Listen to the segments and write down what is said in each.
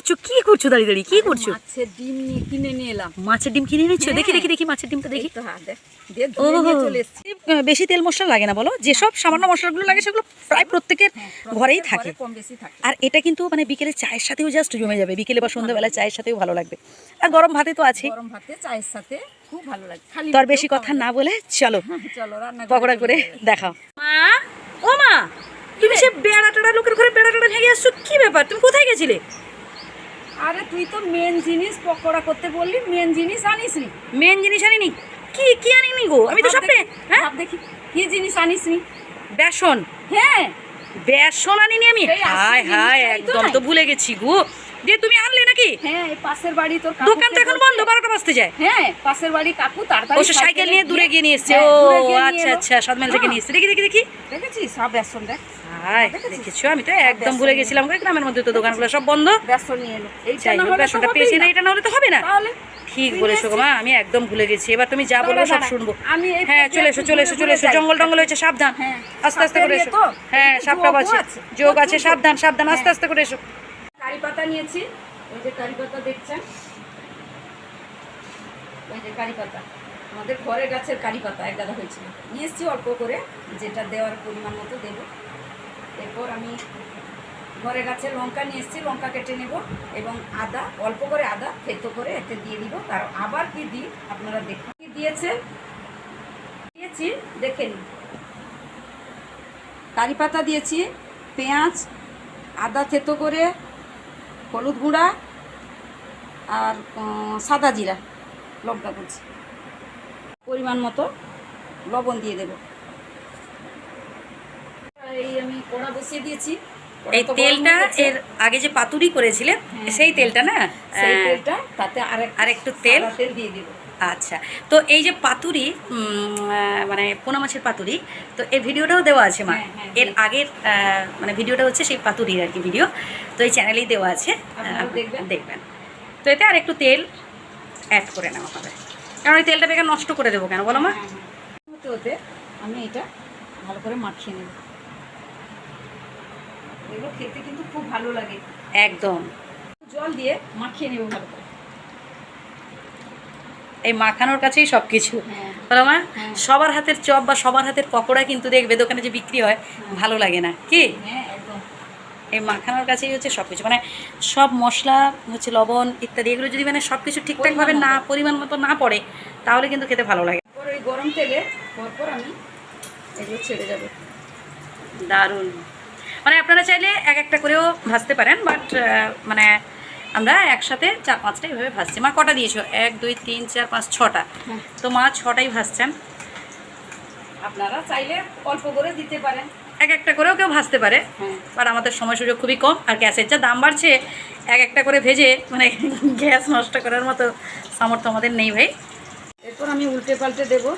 করছো কি করছো দাঁড়িয়ে দাঁড়িয়ে কি করছো? মাছের ডিম নিয়ে কিনে নিয়ে এলাম। মাছের ডিম কিনে এনেছো? দেখি দেখি দেখি মাছের ডিমটা দেখি। তো হ্যাঁ, দিয়ে ধুয়ে নিয়ে চলে এসেছি। বেশি তেল মশলা লাগে না বলো, যেসব সামান্য মশলাগুলো লাগে সেগুলো প্রায় প্রত্যেকের ঘরেই থাকে। কম বেশি থাকে। আর এটা কিন্তু মানে বিকেলে চায়ের সাথেও জাস্ট জমে যাবে, বিকেলে বা সন্ধ্যাবেলা চায়ের সাথেও ভালো লাগবে। আর গরম ভাতে তো আছে, গরম ভাতে চায়ের সাথে খুব ভালো লাগে। খালি তো আর বেশি কথা না বলে চলো চলো রান্না পকোড়া করে দেখাও। মা, ও মা, তুমি সে বেড়া টেড়া লোকের ঘরে বেড়া টেড়া ভেঙে আসছো, কি ব্যাপার? তুমি কোথায় গেছিলে? আরে তুই তো মেন জিনিস পকোড়া করতে বললি, মেন জিনিস আনিসনি। মেন জিনিস আনিনি? কি কি আনিনি গো? আমি তো স্বপ্নে হ্যাঁ দেখি কি জিনিস আনিসনি। বেসন, হ্যাঁ বেসন আনিনি আমি। হায় হায়, একদম তো ভুলে গেছি গো। দিয়ে তুমি আনলে নাকি? হ্যাঁ, এই পাশের বাড়ি তোর দোকান তো এখন বন্ধ, 12টা বাজতে যায়। হ্যাঁ, পাশের বাড়ি কাকু তাড়াতাড়ি ও সাইকেল নিয়ে দূরে গিয়ে নিয়ে এসছে। ও আচ্ছা আচ্ছা, 7 মাইল থেকে নিয়ে এসছে। দেখি দেখি দেখি, দেখেছিস সব বেসন দেখ। হায় দেখেছো, আমি তো একদম ভুলে গেছিলাম। গ্রামের মধ্যে তো দোকানগুলো সব বন্ধ। বেসন নিয়ে এলো। যাই হোক, বেসনটা পেয়েছি না, এটা না হলে তো হবে না। তাহলে ঠিক বলেছো গো মা, আমি একদম ভুলে গেছি। এবার তুমি যা বলবে সব শুনবো। আমি হ্যাঁ চলে এসো চলে এসো চলে এসো, জঙ্গল টঙ্গল হয়েছে, সাবধান। আস্তে আস্তে করে এসো। হ্যাঁ সাপটা আছে, যোগ আছে, সাবধান সাবধান, আস্তে আস্তে করে এসো। কারি পাতা নিয়েছি, ওই যে কারি পাতা দেখছেন, ওই যে কারি পাতা আমাদের ঘরের গাছের কারি পাতা এক গাদা হয়েছিল, নিয়ে এসেছি অল্প করে, যেটা দেওয়ার পরিমাণ মতো দেবো। এরপর আমি ঘরের গাছের লঙ্কা নিয়ে এসেছি, লঙ্কা কেটে নেব, এবং আদা অল্প করে আদা থেতো করে এতে দিয়ে দিব। কারণ আবার কি দিই আপনারা দেখুন কি দিয়েছি দেখে নিন। কারি পাতা দিয়েছি, পেঁয়াজ, আদা থেতো করে, হলুদ গুঁড়া আর সাদা জিরা, লঙ্কা কুচি, পরিমাণ মতো লবণ দিয়ে দেব। এই আমি কড়া বসিয়ে দিয়েছি। এই তেলটা এর আগে যে পাতুরি করেছিলে সেই তেলটা না, সেই তেলটা তাতে আরেকটু তেল দিয়ে দেব। আচ্ছা, তো এই যে পাতুরি মানে পোনা মাছের পাতুরি, তো এই ভিডিওটাও দেওয়া আছে মা। এর আগের মানে ভিডিওটা হচ্ছে সেই পাতুরির আর কি ভিডিও, তো এই চ্যানেলেই দেওয়া আছে, দেখবেন। তো এতে আর একটু তেল অ্যাড করে নেওয়া হবে, কারণ ওই তেলটা বেকার নষ্ট করে দেবো কেন বলো মা? হতে হতে আমি এটা ভালো করে মাখিয়ে নেব। এগুলো খেতে কিন্তু খুব ভালো লাগে, একদম। জল দিয়ে মাখিয়ে নেব ভালো করে। এই মাখানোর কাছেই সব কিছু বলো মা। সবার হাতের চপ বা সবার হাতের পকোড়া কিন্তু দেখবে দোকানে যে বিক্রি হয় ভালো লাগে না কি? এই মাখানোর কাছেই হচ্ছে সব কিছু, মানে সব মশলা হচ্ছে লবণ ইত্যাদি এগুলো যদি মানে সব কিছু ঠিকঠাকভাবে না পরিমাণ মতো না পড়ে তাহলে কিন্তু খেতে ভালো লাগে। ওই গরম তেলে পরপর আমি এগুলো ছেড়ে যাবে। দারুণ, মানে আপনারা চাইলে এক একটা করেও ভাজতে পারেন, বাট মানে আমরা একসাথে 4-5টা এইভাবে ভাজছি। মা কটা দিয়েছো? 1 2 3 4 5 6টা, তো মা 6টাই ভাজছেন। আপনারা চাইলে অল্প করে দিতে পারেন, এক একটা করেও কেউ ভাজতে পারে, বাট আমাদের সময় সুযোগ খুবই কম, আর গ্যাসের যা দাম বাড়ছে এক একটা করে ভেজে মানে গ্যাস নষ্ট করার মতো সামর্থ্য আমাদের নেই ভাই। এরপর আমি উল্টে পাল্টে দেবো।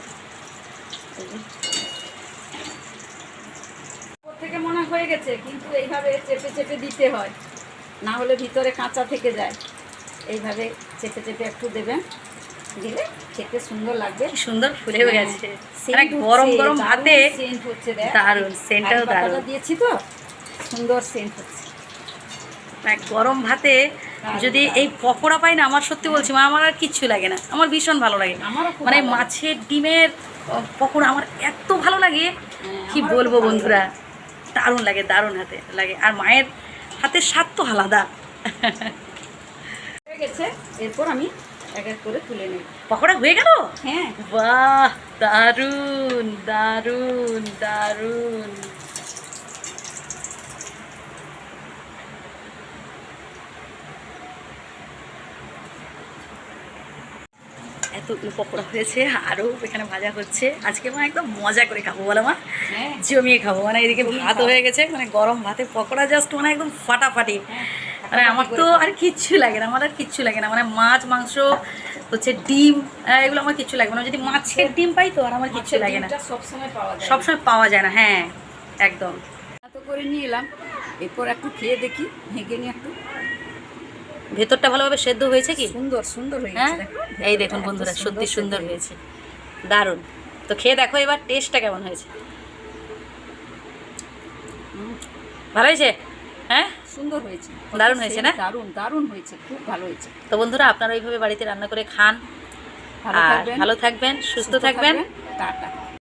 ওর থেকে মনে হয়ে গেছে, কিন্তু এইভাবে চেপে চেপে দিতে হয়, না হলে ভিতরে কাঁচা থেকে যায়। এইভাবে চেপে চেপে একটু দেবেন, দিলে খেতে সুন্দর লাগবে। সুন্দর ফুলেও গেছে, মানে গরম গরম ভাতে সেন্ট হচ্ছে, দারুণ সেন্টটাও দারুণ দিয়েছি তো সুন্দর সেন্ট হচ্ছে। গরম ভাতে যদি এই পকোড়া পাই না, আমার সত্যি বলছি মা, আমার আর কিচ্ছু লাগে না, আমার ভীষণ ভালো লাগে। মানে মাছের ডিমের পকোড়া আমার এত ভালো লাগে কি বলবো বন্ধুরা, দারুণ লাগে, দারুণ হাতে লাগে। আর মায়ের হাতের স্বাদ তো আলাদা। হয়ে গেছে, এরপর আমি এক এক করে তুলে নেব। পকোড়া হয়ে গেল? হ্যাঁ, বাহ, দারুণ দারুণ দারুণ। এতগুলো পকোড়া হয়েছে, আরও এখানে ভাজা হচ্ছে। আজকে মা একদম মজা করে খাবো বলো মা, জমিয়ে খাবো। মানে এদিকে ভাত হয়ে গেছে, মানে গরম ভাতে পকোড়া জাস্ট মানে একদম ফাটাফাটি। মানে আমার তো আর কিচ্ছু লাগে না, আমার আর কিচ্ছু লাগে না, মানে মাছ মাংস হচ্ছে ডিম এগুলো আমার কিচ্ছু লাগে না। যদি মাছের ডিম পাই তো আর আমার কিচ্ছু লাগে না, সবসময় পাওয়া যায় না। হ্যাঁ একদম। এত করে নিয়ে এলাম, এরপর একটু খেয়ে দেখি, ভেঙে নিয়ে একটু। ভেতরটা ভালোভাবে সেদ্ধ হয়েছে কি? সুন্দর সুন্দর হয়ে হ্যাঁ, গেছে। এই দেখুন বন্ধুরা, সত্যি সুন্দর হয়েছে, দারুণ। তো খেয়ে দেখো এবার টেস্টটা কেমন হয়েছে। ভালো হয়েছে? হ্যাঁ। সুন্দর হয়েছে, দারুণ হয়েছে না? দারুণ দারুণ হয়েছে, খুব ভালো হয়েছে। তো বন্ধুরা আপনারা এইভাবে বাড়িতে রান্না করে খান, ভালো আর থাকবেন, ভালো থাকবেন, সুস্থ থাকবেন। টাটা।